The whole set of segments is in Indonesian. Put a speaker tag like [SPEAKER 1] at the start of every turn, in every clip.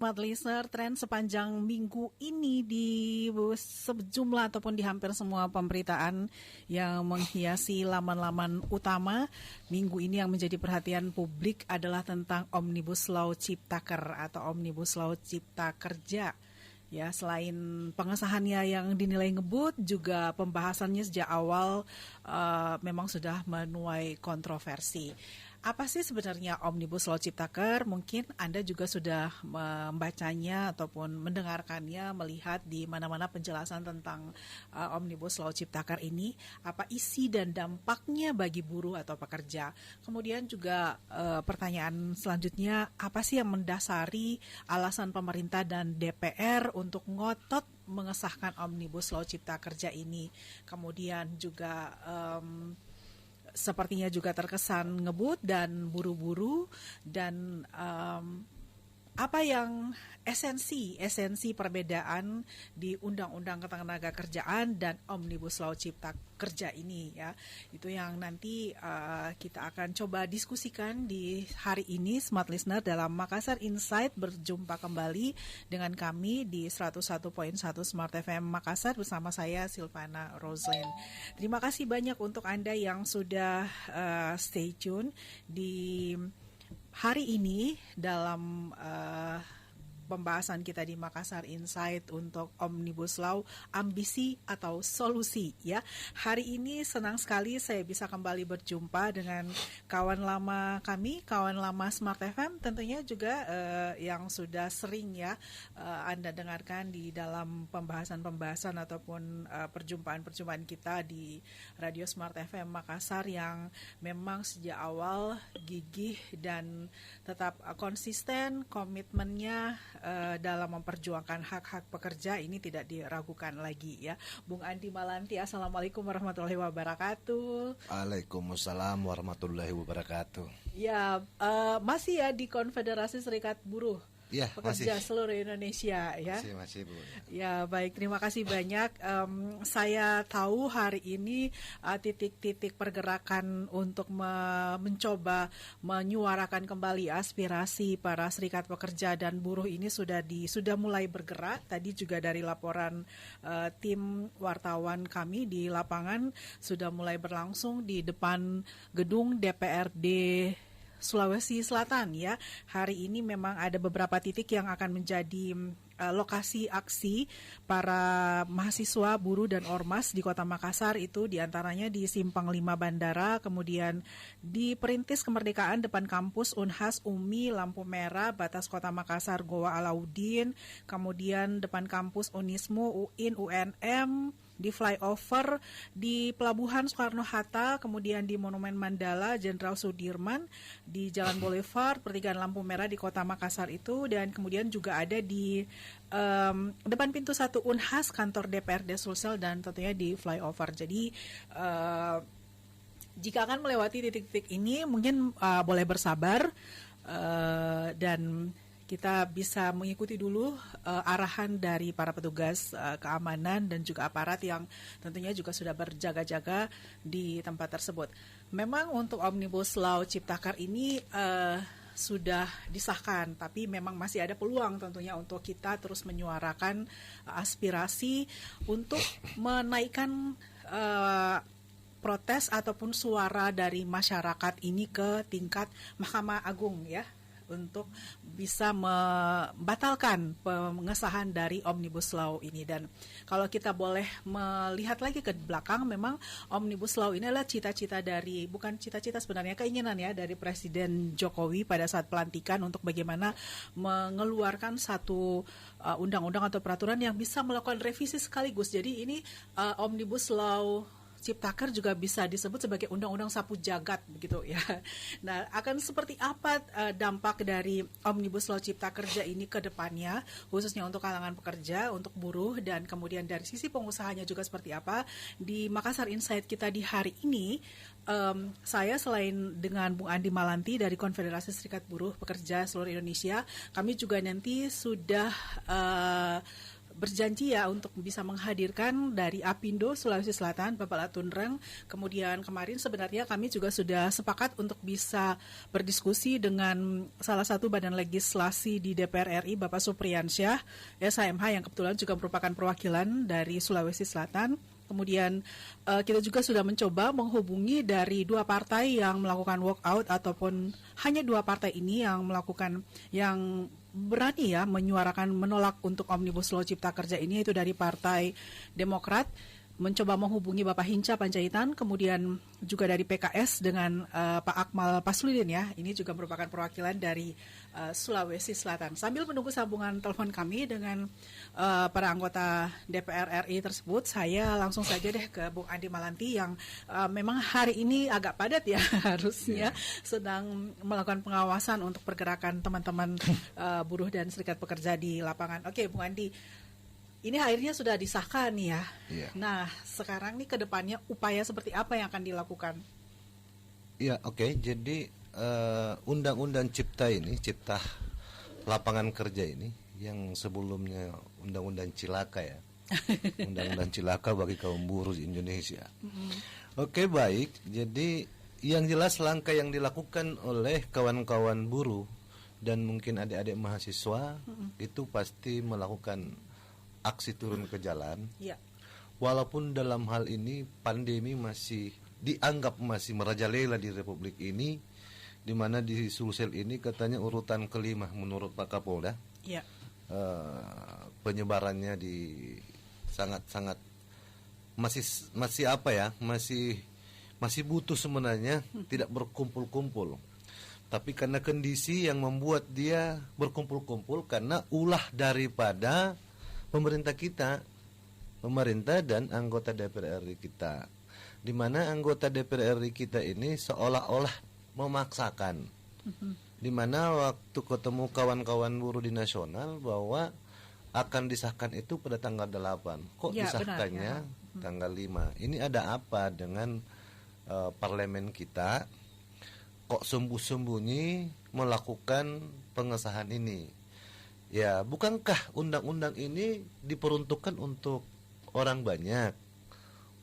[SPEAKER 1] Smart Listener, tren sepanjang minggu ini di sejumlah ataupun di hampir semua pemberitaan yang menghiasi laman-laman utama minggu ini yang menjadi perhatian publik adalah tentang Omnibus Law Ciptaker atau Omnibus Law Cipta Kerja. Ya, selain pengesahannya yang dinilai ngebut, juga pembahasannya sejak awal memang sudah menuai kontroversi. Apa sih sebenarnya Omnibus Law Ciptaker? Mungkin Anda juga sudah membacanya ataupun mendengarkannya, melihat di mana-mana penjelasan tentang Omnibus Law Ciptaker ini. Apa isi dan dampaknya bagi buruh atau pekerja? Kemudian juga pertanyaan selanjutnya, apa sih yang mendasari alasan pemerintah dan DPR untuk ngotot mengesahkan Omnibus Law Cipta Kerja ini? Kemudian juga sepertinya juga terkesan ngebut dan buru-buru, dan apa yang esensi perbedaan di Undang-Undang Ketenagakerjaan dan Omnibus Law Cipta Kerja ini, ya, itu yang nanti kita akan coba diskusikan di hari ini, Smart Listener, dalam Makassar Insight. Berjumpa kembali dengan kami di 101.1 Smart FM Makassar bersama saya Silvana Roslin. Terima kasih banyak untuk Anda yang sudah stay tune di hari ini dalam pembahasan kita di Makassar Insight untuk Omnibus Law, ambisi atau solusi, ya. Hari ini senang sekali saya bisa kembali berjumpa dengan kawan lama kami, kawan lama Smart FM, tentunya juga yang sudah sering, ya, Anda dengarkan di dalam pembahasan-pembahasan ataupun perjumpaan-perjumpaan kita di Radio Smart FM Makassar, yang memang sejak awal gigih dan tetap konsisten komitmennya dalam memperjuangkan hak-hak pekerja ini tidak diragukan lagi, ya. Bung Andi Malanti, Assalamualaikum warahmatullahi wabarakatuh.
[SPEAKER 2] Waalaikumsalam warahmatullahi wabarakatuh.
[SPEAKER 1] Ya, masih ya di Konfederasi Serikat Buruh
[SPEAKER 2] ya,
[SPEAKER 1] Pekerja
[SPEAKER 2] masih.
[SPEAKER 1] Seluruh Indonesia, ya.
[SPEAKER 2] Masih Bu.
[SPEAKER 1] Ya, baik, terima kasih banyak. Saya tahu hari ini titik-titik pergerakan untuk mencoba menyuarakan kembali aspirasi para serikat pekerja dan buruh ini sudah mulai bergerak. Tadi juga dari laporan tim wartawan kami di lapangan sudah mulai berlangsung di depan gedung DPRD Sulawesi Selatan, ya. Hari ini memang ada beberapa titik yang akan menjadi lokasi aksi para mahasiswa, buruh dan ormas di Kota Makassar, itu diantaranya di Simpang 5 Bandara, kemudian di Perintis Kemerdekaan depan kampus Unhas Umi Lampu Merah, batas Kota Makassar Goa Alauddin, kemudian depan kampus Unismu UIN UNM, di flyover di Pelabuhan Soekarno-Hatta, kemudian di Monumen Mandala Jenderal Sudirman, di Jalan Boulevard Pertigaan Lampu Merah di Kota Makassar itu, dan kemudian juga ada di depan pintu 1 Unhas kantor DPRD Sulsel, dan tentunya di flyover. Jadi jika akan melewati titik-titik ini mungkin boleh bersabar dan kita bisa mengikuti dulu arahan dari para petugas keamanan dan juga aparat yang tentunya juga sudah berjaga-jaga di tempat tersebut. Memang untuk Omnibus Law Ciptaker ini sudah disahkan, tapi memang masih ada peluang tentunya untuk kita terus menyuarakan aspirasi untuk menaikkan protes ataupun suara dari masyarakat ini ke tingkat Mahkamah Agung, ya, untuk bisa membatalkan pengesahan dari Omnibus Law ini. Dan kalau kita boleh melihat lagi ke belakang, memang Omnibus Law ini adalah cita-cita dari, bukan cita-cita sebenarnya, keinginan, ya, dari Presiden Jokowi pada saat pelantikan untuk bagaimana mengeluarkan satu undang-undang atau peraturan yang bisa melakukan revisi sekaligus. Jadi ini Omnibus Law Ciptaker juga bisa disebut sebagai undang-undang sapu jagat, begitu, ya. Nah, akan seperti apa dampak dari Omnibus Law Cipta Kerja ini ke depannya, khususnya untuk kalangan pekerja, untuk buruh, dan kemudian dari sisi pengusahanya juga seperti apa? Di Makassar Insight kita di hari ini, saya selain dengan Bung Andi Malanti dari Konfederasi Serikat Buruh Pekerja Seluruh Indonesia, kami juga nanti sudah berjanji ya untuk bisa menghadirkan dari Apindo Sulawesi Selatan Bapak Latunreng. Kemudian kemarin sebenarnya kami juga sudah sepakat untuk bisa berdiskusi dengan salah satu badan legislasi di DPR RI Bapak Supriyansyah SHMH yang kebetulan juga merupakan perwakilan dari Sulawesi Selatan. Kemudian kita juga sudah mencoba menghubungi dari dua partai yang melakukan walkout ataupun hanya dua partai ini yang melakukan yang berani ya menyuarakan menolak untuk Omnibus Law Cipta Kerja ini, yaitu dari Partai Demokrat. Mencoba menghubungi Bapak Hinca Panjaitan, kemudian juga dari PKS dengan Pak Akmal Pasludin ya. Ini juga merupakan perwakilan dari Sulawesi Selatan. Sambil menunggu sambungan telepon kami dengan para anggota DPR RI tersebut, saya langsung saja deh ke Bung Andi Malanti yang memang hari ini agak padat ya harusnya sedang melakukan pengawasan untuk pergerakan teman-teman buruh dan serikat pekerja di lapangan. Oke, Bung Andi. Ini akhirnya sudah disahkan nih ya.
[SPEAKER 2] Iya.
[SPEAKER 1] Nah, sekarang nih ke depannya upaya seperti apa yang akan dilakukan?
[SPEAKER 2] Iya, oke. Jadi undang-undang cipta lapangan kerja ini yang sebelumnya undang-undang cilaka ya. Undang-undang cilaka bagi kaum buruh di Indonesia. Oke, baik. Jadi yang jelas langkah yang dilakukan oleh kawan-kawan buruh dan mungkin adik-adik mahasiswa itu pasti melakukan aksi turun ke jalan.
[SPEAKER 1] Ya.
[SPEAKER 2] Walaupun dalam hal ini pandemi masih dianggap masih merajalela di Republik ini, di mana di Sulsel ini katanya urutan kelima menurut Pak Kapolda.
[SPEAKER 1] Ya.
[SPEAKER 2] Penyebarannya di sangat-sangat masih apa ya? Masih butuh sebenarnya tidak berkumpul-kumpul. Tapi karena kondisi yang membuat dia berkumpul-kumpul karena ulah daripada pemerintah dan anggota DPR RI kita, di mana anggota DPR RI kita ini seolah-olah memaksakan, di mana waktu ketemu kawan-kawan buruh di nasional bahwa akan disahkan itu pada tanggal 8, kok
[SPEAKER 1] ya,
[SPEAKER 2] disahkannya benar, ya. Tanggal 5. Ini ada apa dengan parlemen kita? Kok sembunyi melakukan pengesahan ini? Ya, bukankah undang-undang ini diperuntukkan untuk orang banyak,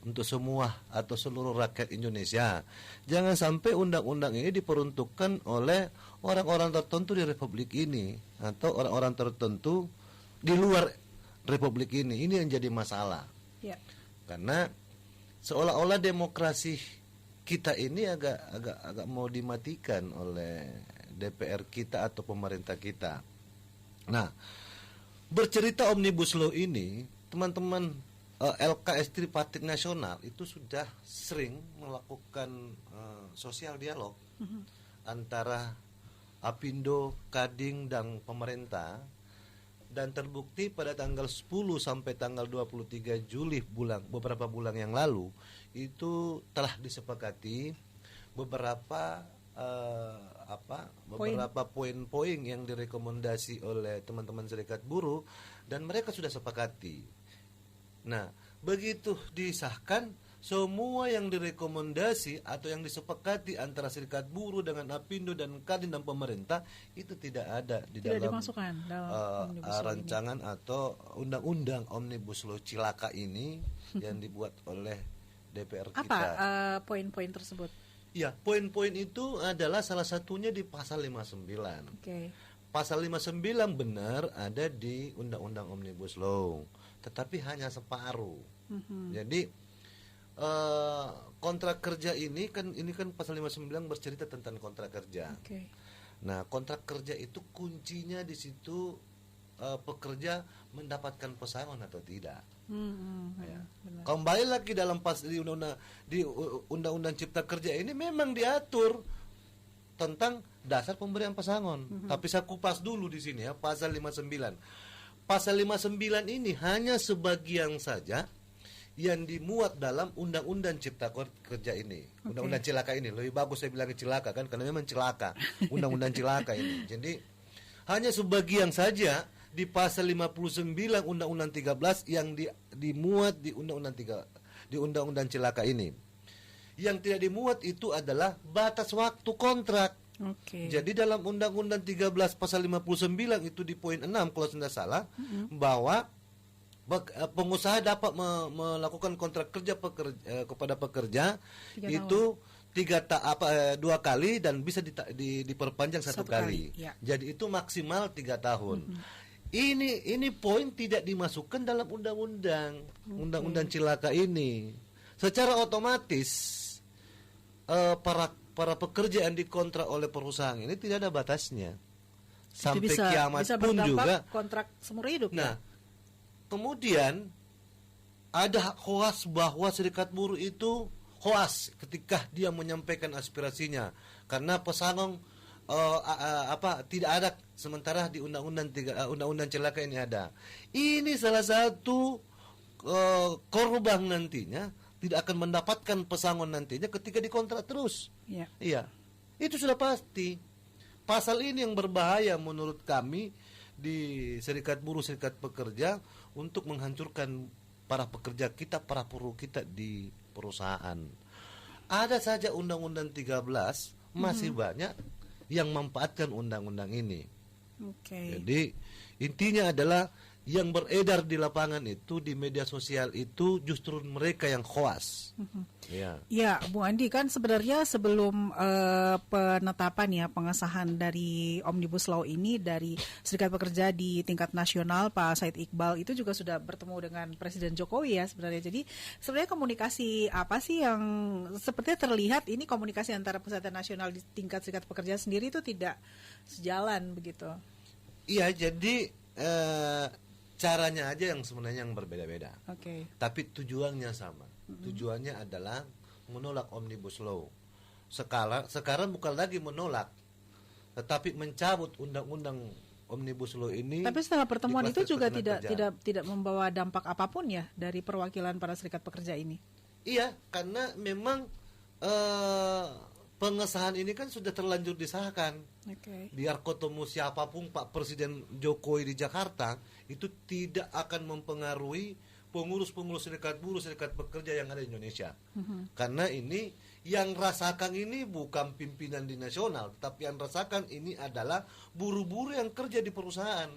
[SPEAKER 2] untuk semua atau seluruh rakyat Indonesia? Jangan sampai undang-undang ini diperuntukkan oleh orang-orang tertentu di Republik ini atau orang-orang tertentu di luar Republik ini. Ini yang jadi masalah.
[SPEAKER 1] Ya.
[SPEAKER 2] Karena seolah-olah demokrasi kita ini agak mau dimatikan oleh DPR kita atau pemerintah kita. Nah, bercerita Omnibus Law ini, teman-teman LKS Tripartit Nasional itu sudah sering melakukan sosial dialog antara Apindo, Kadin, dan pemerintah, dan terbukti pada tanggal 10 sampai tanggal 23 Juli beberapa bulan yang lalu itu telah disepakati beberapa poin-poin yang direkomendasi oleh teman-teman serikat buruh dan mereka sudah sepakati. Nah, begitu disahkan, semua yang direkomendasi atau yang disepakati antara serikat buruh dengan Apindo dan Kadin dan pemerintah itu tidak ada di dalam rancangan atau undang-undang Omnibus Law cilaka ini yang dibuat oleh DPR kita.
[SPEAKER 1] Apa poin-poin tersebut?
[SPEAKER 2] Ya, poin-poin itu adalah salah satunya di pasal 59.
[SPEAKER 1] Okay.
[SPEAKER 2] Pasal 59 benar ada di Undang-Undang Omnibus Law, tetapi hanya separuh. Jadi kontrak kerja ini kan pasal 59 bercerita tentang kontrak kerja.
[SPEAKER 1] Okay.
[SPEAKER 2] Nah, kontrak kerja itu kuncinya di situ pekerja mendapatkan pesangon atau tidak. Ya. Kembali lagi dalam di undang-undang Cipta Kerja ini memang diatur tentang dasar pemberian pesangon. Tapi saya kupas dulu di sini ya, pasal 59. Pasal 59 ini hanya sebagian saja yang dimuat dalam undang-undang Cipta Kerja ini. Undang-undang cilaka ini. Lebih bagus saya bilang cilaka kan, karena memang cilaka. Undang-undang cilaka ini. Jadi hanya sebagian saja di pasal 59 Undang-Undang 13 yang dimuat di Undang-Undang cilaka ini. Yang tidak dimuat itu adalah batas waktu kontrak.
[SPEAKER 1] Okay.
[SPEAKER 2] Jadi dalam Undang-Undang 13 pasal 59 itu di poin 6 kalau tidak salah bahwa pengusaha dapat melakukan kontrak kerja kepada pekerja
[SPEAKER 1] 3
[SPEAKER 2] itu 2 kali dan bisa diperpanjang 1 kali.
[SPEAKER 1] Ya.
[SPEAKER 2] Jadi itu maksimal 3 tahun. Ini poin tidak dimasukkan dalam undang-undang cilaka ini. Secara otomatis para pekerja yang dikontrak oleh perusahaan ini tidak ada batasnya. Sampai kiamat
[SPEAKER 1] bisa
[SPEAKER 2] pun juga
[SPEAKER 1] kontrak seumur hidup.
[SPEAKER 2] Nah, kemudian ada hoas bahwa serikat buruh itu hoas ketika dia menyampaikan aspirasinya karena pesangon tidak ada, sementara di undang-undang cilaka ini ada. Ini salah satu korban nantinya tidak akan mendapatkan pesangon nantinya ketika dikontrak terus. Iya. Itu sudah pasti. Pasal ini yang berbahaya menurut kami di serikat buruh, serikat pekerja untuk menghancurkan para pekerja kita, para buruh kita di perusahaan. Ada saja undang-undang 13 masih banyak yang memanfaatkan undang-undang ini. Jadi intinya adalah yang beredar di lapangan itu, di media sosial itu justru mereka yang hoas.
[SPEAKER 1] Ya, Bu Andi, kan sebenarnya sebelum penetapan pengesahan dari Omnibus Law ini dari Serikat Pekerja di tingkat nasional, Pak Said Iqbal itu juga sudah bertemu dengan Presiden Jokowi ya sebenarnya. Jadi sebenarnya komunikasi apa sih yang sepertinya terlihat ini komunikasi antara Persatuan Nasional di tingkat Serikat Pekerja sendiri itu tidak sejalan begitu? Iya,
[SPEAKER 2] jadi caranya aja yang sebenarnya yang berbeda-beda. Tapi tujuannya sama. Tujuannya adalah menolak Omnibus Law. Sekarang bukan lagi menolak, tetapi mencabut undang-undang Omnibus Law ini.
[SPEAKER 1] Tapi setelah pertemuan itu juga tidak membawa dampak apapun ya dari perwakilan para serikat pekerja ini.
[SPEAKER 2] Iya, karena memang pengesahan ini kan sudah terlanjur disahkan. Biar ketemu siapapun Pak Presiden Jokowi di Jakarta, itu tidak akan mempengaruhi pengurus-pengurus serikat buruh, serikat pekerja yang ada di Indonesia. Karena ini yang rasakan ini bukan pimpinan di nasional, tapi yang rasakan ini adalah buruh-buruh yang kerja di perusahaan.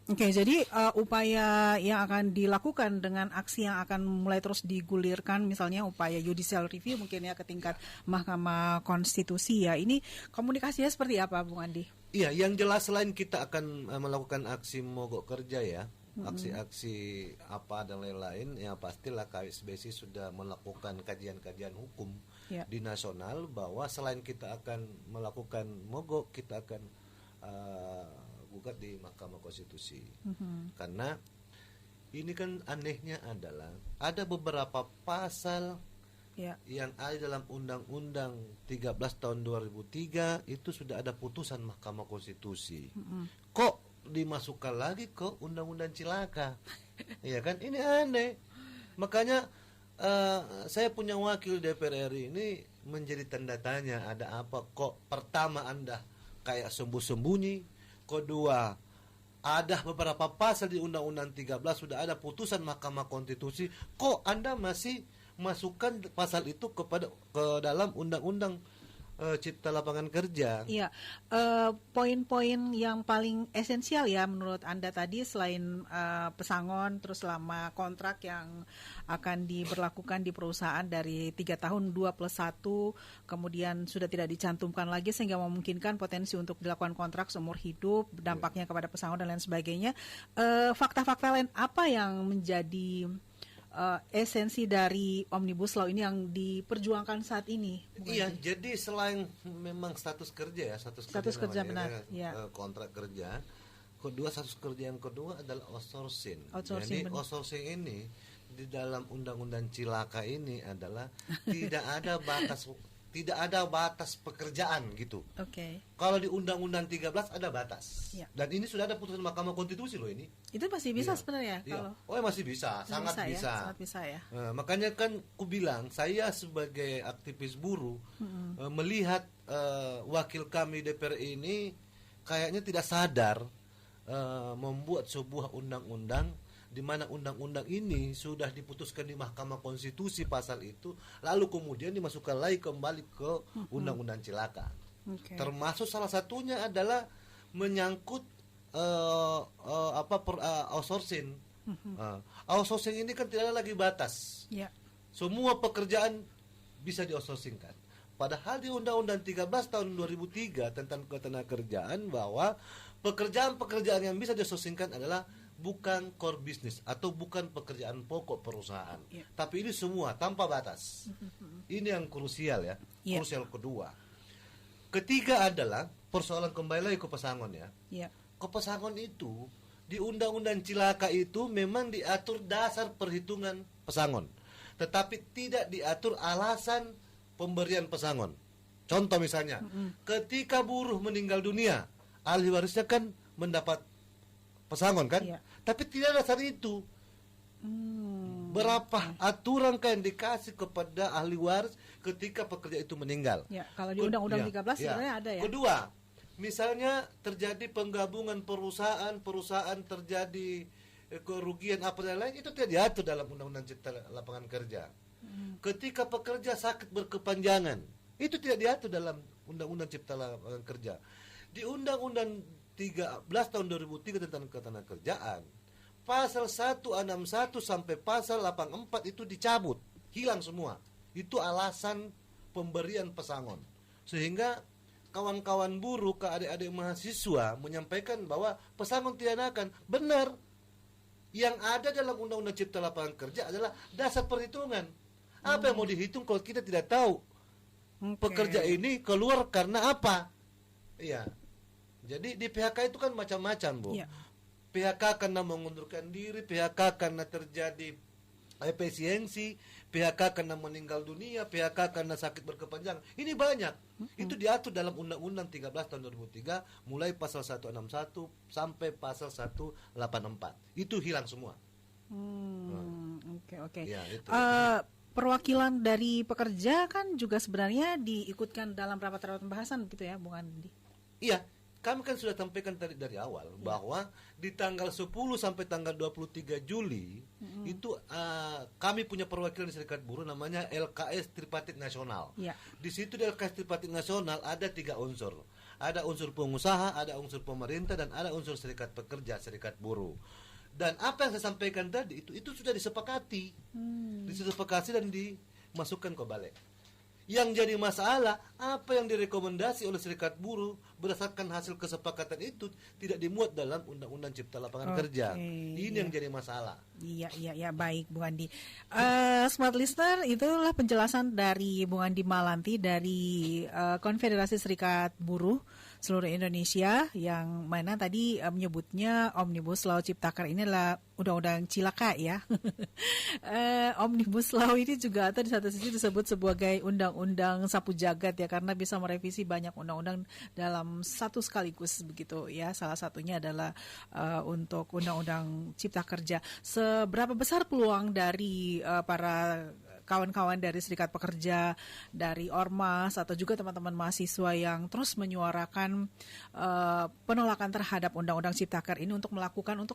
[SPEAKER 1] Jadi upaya yang akan dilakukan dengan aksi yang akan mulai terus digulirkan, misalnya upaya judicial review mungkin ya ke tingkat Mahkamah Konstitusi ya. Ini komunikasinya seperti apa, Bung Andi? Iya,
[SPEAKER 2] yang jelas selain kita akan melakukan aksi mogok kerja ya, aksi-aksi apa dan lain-lain, ya pastilah KSBC sudah melakukan kajian-kajian hukum di nasional bahwa selain kita akan melakukan mogok, kita akan gugat di Mahkamah Konstitusi. Karena ini kan anehnya adalah ada beberapa pasal yang ada dalam Undang-Undang 13 tahun 2003 itu sudah ada putusan Mahkamah Konstitusi. Kok dimasukkan lagi ke Undang-Undang cilaka? Iya kan, ini aneh. Makanya saya punya wakil DPR RI ini menjadi tanda tanya, ada apa kok pertama Anda kayak sembunyi-sembunyi, kedua ada beberapa pasal di Undang-Undang 13 sudah ada putusan Mahkamah Konstitusi, kok Anda masih masukkan pasal itu ke dalam Undang-Undang Cipta Lapangan Kerja.
[SPEAKER 1] Iya, poin-poin yang paling esensial ya menurut Anda tadi selain pesangon, terus selama kontrak yang akan diberlakukan di perusahaan dari 3 tahun 2+1, kemudian sudah tidak dicantumkan lagi sehingga memungkinkan potensi untuk dilakukan kontrak seumur hidup, dampaknya kepada pesangon dan lain sebagainya. Fakta-fakta lain apa yang menjadi esensi dari Omnibus Law ini yang diperjuangkan saat ini?
[SPEAKER 2] Iya, jadi selain memang status kerja ya, status kerja benar, kontrak kerja, kedua status kerja yang kedua adalah outsourcing. Jadi outsourcing ini di dalam Undang-Undang cilaka ini adalah tidak ada batas pekerjaan gitu. Kalau di Undang-Undang 13 ada batas. Dan ini sudah ada putusan Mahkamah Konstitusi loh ini.
[SPEAKER 1] Itu masih bisa sebenarnya kalau.
[SPEAKER 2] Masih bisa, sangat bisa.
[SPEAKER 1] Sangat bisa ya.
[SPEAKER 2] Makanya kan ku bilang saya sebagai aktivis buruh melihat wakil kami DPR ini kayaknya tidak sadar membuat sebuah undang-undang di mana undang-undang ini sudah diputuskan di Mahkamah Konstitusi pasal itu, lalu kemudian dimasukkan lagi kembali ke undang-undang cilaka. Termasuk salah satunya adalah menyangkut outsourcing. Outsourcing ini kan tidak ada lagi batas.
[SPEAKER 1] Ya.
[SPEAKER 2] Semua pekerjaan bisa di-outsourcingkan. Padahal di Undang-Undang 13 tahun 2003 tentang ketenagakerjaan bahwa pekerjaan-pekerjaan yang bisa di-outsourcingkan adalah bukan core business atau bukan pekerjaan pokok perusahaan.
[SPEAKER 1] Ya.
[SPEAKER 2] Tapi ini semua tanpa batas. Ini yang krusial ya.
[SPEAKER 1] Ya.
[SPEAKER 2] Krusial kedua. Ketiga adalah persoalan kembali lagi ke pesangon ya.
[SPEAKER 1] Ya.
[SPEAKER 2] Ke pesangon itu di Undang-Undang Cilaka itu memang diatur dasar perhitungan pesangon, tetapi tidak diatur alasan pemberian pesangon. Contoh misalnya, ketika buruh meninggal dunia, ahli warisnya kan mendapat pesangon kan,
[SPEAKER 1] Iya.
[SPEAKER 2] tapi tidak ada dasar itu. Berapa aturan yang dikasih kepada ahli waris ketika pekerja itu meninggal?
[SPEAKER 1] Ya, kalau di Undang-Undang 13 sebenarnya ada ya.
[SPEAKER 2] Kedua, misalnya terjadi penggabungan perusahaan terjadi kerugian apa dan lain, itu tidak diatur dalam Undang-Undang Cipta Lapangan Kerja. Ketika pekerja sakit berkepanjangan, itu tidak diatur dalam Undang-Undang Cipta Lapangan Kerja. Di Undang-Undang 13 tahun 2003 tentang ketenagakerjaan, pasal 161 sampai pasal 84 itu dicabut, hilang semua. Itu alasan pemberian pesangon. Sehingga kawan-kawan buruh, ke adik-adik mahasiswa menyampaikan bahwa pesangon tiadakan. Benar. Yang ada dalam Undang-Undang Cipta Lapangan Kerja adalah dasar perhitungan. Apa yang mau dihitung kalau kita tidak tahu? Pekerja ini keluar karena apa? Iya. Jadi di PHK itu kan macam-macam, Bu.
[SPEAKER 1] Ya.
[SPEAKER 2] PHK karena mengundurkan diri, PHK karena terjadi efisiensi, PHK karena meninggal dunia, PHK karena sakit berkepanjangan. Ini banyak. Itu diatur dalam Undang-Undang 13 tahun 2003 mulai pasal 161 sampai pasal 184. Itu hilang semua.
[SPEAKER 1] Oke.
[SPEAKER 2] Ya, itu.
[SPEAKER 1] Perwakilan dari pekerja kan juga sebenarnya diikutkan dalam rapat-rapat pembahasan gitu ya, Bung Andi.
[SPEAKER 2] Iya, kami kan sudah sampaikan tadi dari awal bahwa di tanggal 10 sampai tanggal 23 Juli itu kami punya perwakilan di Serikat Buruh namanya LKS Tripartit Nasional.
[SPEAKER 1] Ya.
[SPEAKER 2] Di situ di LKS Tripartit Nasional ada 3 unsur. Ada unsur pengusaha, ada unsur pemerintah, dan ada unsur serikat pekerja, serikat buruh. Dan apa yang saya sampaikan tadi itu sudah disepakati, disepakati dan dimasukkan ke balik. Yang jadi masalah, apa yang direkomendasi oleh serikat buruh berdasarkan hasil kesepakatan itu tidak dimuat dalam Undang-Undang Cipta Lapangan Kerja. Ini yang jadi masalah.
[SPEAKER 1] Iya, baik Bung Andi. Smart Listener, itulah penjelasan dari Bung Andi Malanti dari Konfederasi Serikat Buruh seluruh Indonesia, yang mana tadi menyebutnya Omnibus Law Ciptaker ini adalah undang-undang cilaka ya. Omnibus Law ini juga atau di satu sisi disebut sebagai undang-undang sapu jagat ya, karena bisa merevisi banyak undang-undang dalam satu sekaligus begitu ya. Salah satunya adalah untuk undang-undang Cipta Kerja. Seberapa besar peluang dari para kawan-kawan dari serikat pekerja, dari ormas, atau juga teman-teman mahasiswa yang terus menyuarakan penolakan terhadap Undang-Undang Ciptaker ini untuk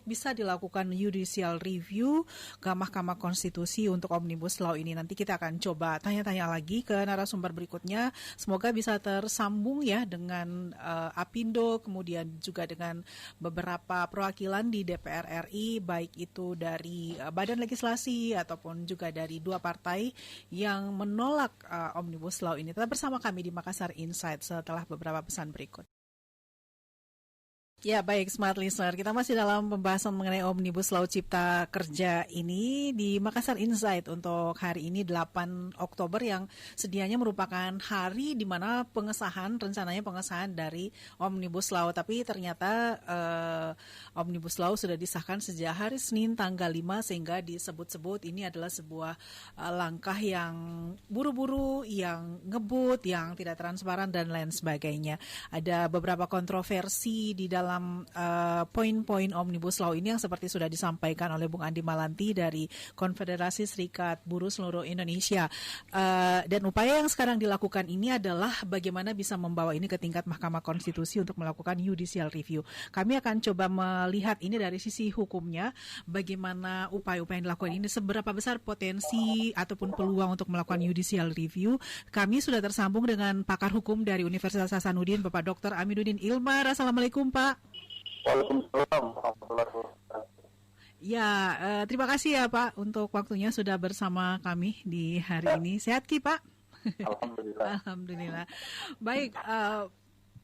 [SPEAKER 1] bisa dilakukan judicial review ke Mahkamah Konstitusi untuk Omnibus Law ini. Nanti kita akan coba tanya-tanya lagi ke narasumber berikutnya. Semoga bisa tersambung ya dengan Apindo, kemudian juga dengan beberapa perwakilan di DPR RI, baik itu dari badan legislasi ataupun juga dari dua partai yang menolak Omnibus Law ini. Tetap bersama kami di Makassar Insight setelah beberapa pesan berikut. Ya, baik Smart Listener, kita masih dalam pembahasan mengenai Omnibus Law Cipta Kerja ini di Makassar Insight untuk hari ini 8 Oktober yang sedianya merupakan hari di mana rencananya pengesahan dari Omnibus Law, tapi ternyata Omnibus Law sudah disahkan sejak hari Senin tanggal 5, sehingga disebut-sebut ini adalah sebuah langkah yang buru-buru, yang ngebut, yang tidak transparan dan lain sebagainya. Ada beberapa kontroversi di dalam poin-poin Omnibus Law ini yang seperti sudah disampaikan oleh Bung Andi Malanti dari Konfederasi Serikat Buruh seluruh Indonesia. Dan upaya yang sekarang dilakukan ini adalah bagaimana bisa membawa ini ke tingkat Mahkamah Konstitusi untuk melakukan judicial review. Kami akan coba melihat ini dari sisi hukumnya, bagaimana upaya-upaya yang dilakukan ini, seberapa besar potensi ataupun peluang untuk melakukan judicial review. Kami sudah tersambung dengan pakar hukum dari Universitas Hasanuddin, Bapak Dr. Amiduddin Ilmar. Assalamualaikum Pak.
[SPEAKER 3] Waalaikumsalam warahmatullahi wabarakatuh.
[SPEAKER 1] Ya, terima kasih ya Pak untuk waktunya sudah bersama kami di hari ini. Sehat Ki Pak?
[SPEAKER 3] Alhamdulillah.
[SPEAKER 1] Alhamdulillah. Baik,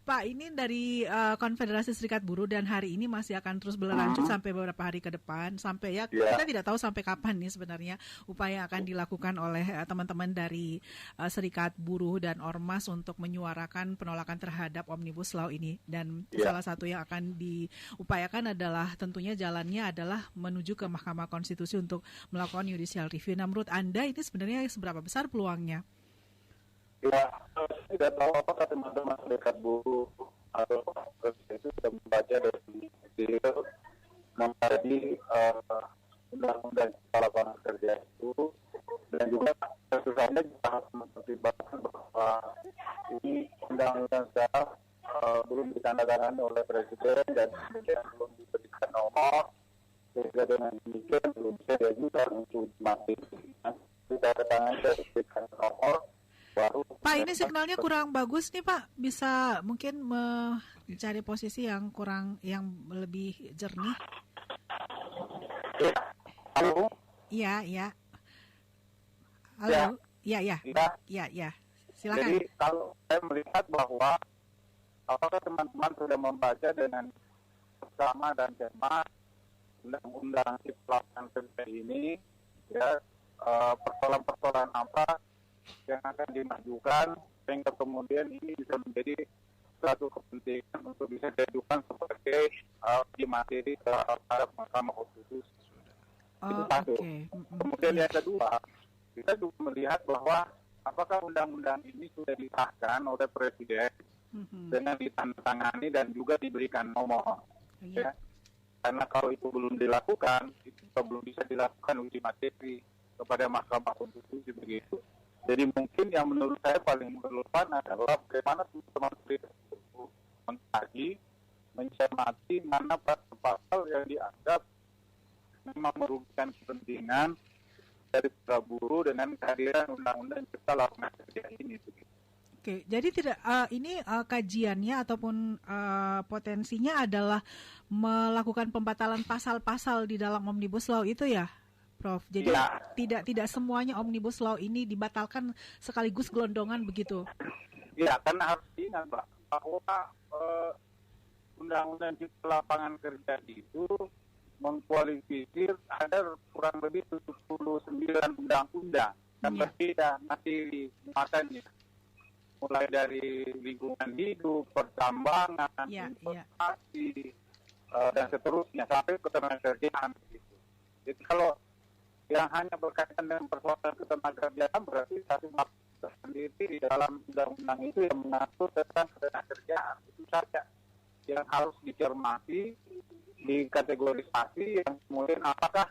[SPEAKER 1] Pak, ini dari Konfederasi Serikat Buruh dan hari ini masih akan terus berlanjut sampai beberapa hari ke depan. Sampai kita tidak tahu sampai kapan nih sebenarnya upaya akan dilakukan oleh teman-teman dari Serikat Buruh dan Ormas untuk menyuarakan penolakan terhadap Omnibus Law ini. Dan salah satu yang akan diupayakan adalah tentunya jalannya adalah menuju ke Mahkamah Konstitusi untuk melakukan judicial review. Nah, menurut Anda ini sebenarnya seberapa besar peluangnya?
[SPEAKER 3] Ya, saya tidak tahu apakah teman-teman serikat buruh atau itu sudah membaca dari detail mengkaji undang-undang cipta lapangan kerja itu, dan juga tentunya juga harus mempertimbangkan bahwa ini undang-undang sudah belum ditandatangani oleh presiden dan belum diberikan nomor, sehingga dengan demikian belum bisa diajukan untuk materi. Kita tangan dan diberikan nomor.
[SPEAKER 1] Pak, ini signalnya kurang bagus nih Pak. Bisa mungkin mencari posisi yang lebih jernih.
[SPEAKER 3] Halo?
[SPEAKER 1] Iya. Halo? Iya. Silakan.
[SPEAKER 3] Jadi kalau saya melihat bahwa apakah teman-teman sudah membaca dengan bersama dan cermat undang-undang cipta lapangan kerja ini, ya, persoalan-persoalan apa yang akan dimajukan sehingga kemudian ini bisa menjadi suatu kepentingan untuk bisa diajukan sebagai uji materi terhadap Mahkamah Konstitusi. Itu satu. Kemudian yang kedua, kita juga melihat bahwa apakah undang-undang ini sudah disahkan oleh Presiden dengan ditandatangani dan juga diberikan nomor. Ya. Karena kalau itu belum dilakukan, itu belum bisa dilakukan uji materi kepada Mahkamah Konstitusi begitu. Jadi mungkin yang menurut saya paling relevan adalah bagaimana teman-teman mengkaji, mencermati mana pasal yang dianggap memang merugikan kepentingan dari para buruh dengan kehadiran undang-undang cipta lapangan kerja ini.
[SPEAKER 1] Oke, jadi tidak ini kajiannya ataupun potensinya adalah melakukan pembatalan pasal-pasal di dalam Omnibus Law itu ya, Prof. Jadi tidak semuanya Omnibus Law ini dibatalkan sekaligus gelondongan begitu.
[SPEAKER 3] Ya, karena harus diingat bahwa Undang-Undang Cipta Lapangan Kerja itu mengkualifikasi ada kurang lebih 79 undang-undang yang berbeda materi muatannya, mulai dari lingkungan hidup, pertambangan, investasi, dan seterusnya sampai ketenagakerjaan gitu. Jadi kalau yang hanya berkaitan dengan persoalan ketenagakerjaan berarti satu bab sendiri di dalam undang-undang itu yang mengatur tentang ketenagakerjaan. Itu saja yang harus dicermati, dikategorisasi, yang kemudian apakah